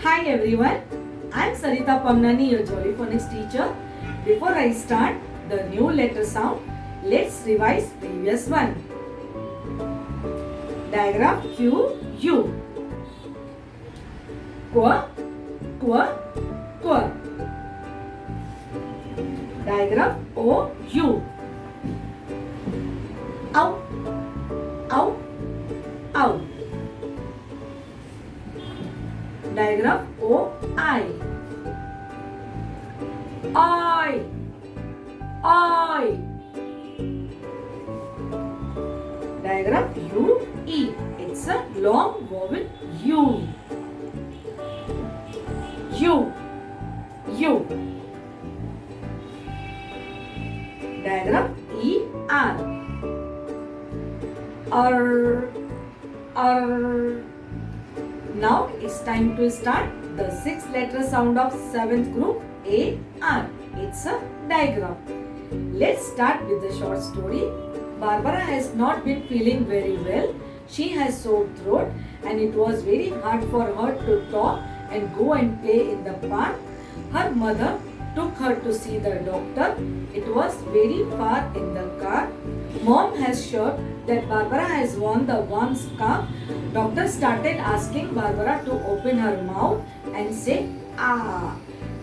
Hi everyone, I'm Sarita Pamnani, your Jolly Phonics teacher. Before I start the new letter sound, let's revise previous one. Diagraph Q, U. Qua, qua, qua. Diagraph O, U. Ow, ow, ow. Diagraph O, I. I, I. Diagraph U, E. It's a long vowel U. U, U. Diagraph E, R. R, R. Now it's time to start the 6-letter sound of 7th group A, R. It's a diagram. Let's start with the short story. Barbara has not been feeling very well. She has sore throat and it was very hard for her to talk and go and play in the park. Her mother took her to see the doctor. It was very far in the car. Mom has shared that Barbara has worn the warm scarf. Doctor started asking Barbara to open her mouth and say ah.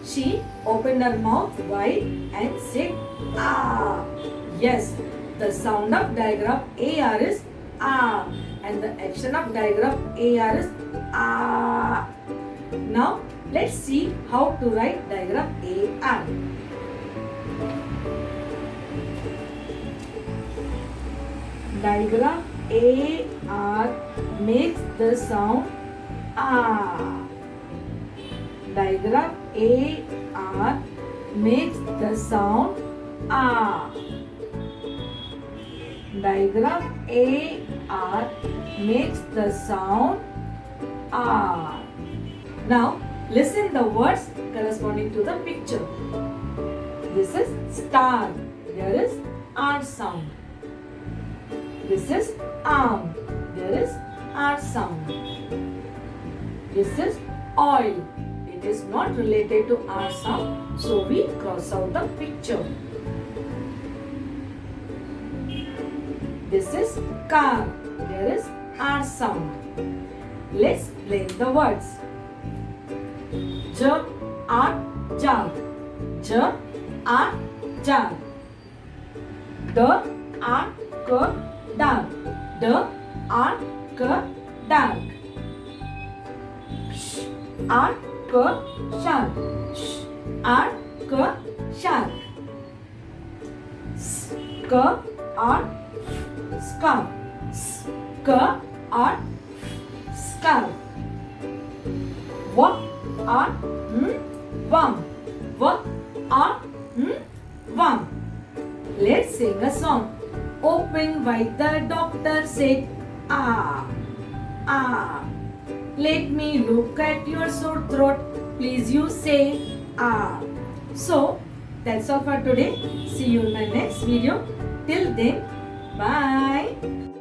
She opened her mouth wide and said ah. Yes, the sound of diagram AR is ah and the action of diagram AR is ah. Now let's see how to write diagram AR. Diagram AR makes the sound ah. Diagram AR makes the sound ah. Diagram AR makes the sound ah. Now listen the words corresponding to the picture. This is star. There is R sound. This is arm. There is R sound. This is oil. It is not related to R sound, so we cross out the picture. This is car. There is R sound. Let's play the words. J, R, jar. J, R, jar. D, R, K, dark. D, R, K, dark. Sh, R, K, shark. Sh, R, K, shark. S, K, R, scarf. S, K, R, scarf. W, R, worm. W, R, worm. Let's sing a song. Open wide, the doctor said, ah, ah. Let me look at your sore throat. Please you say, ah. So, that's all for today. See you in my next video. Till then, bye.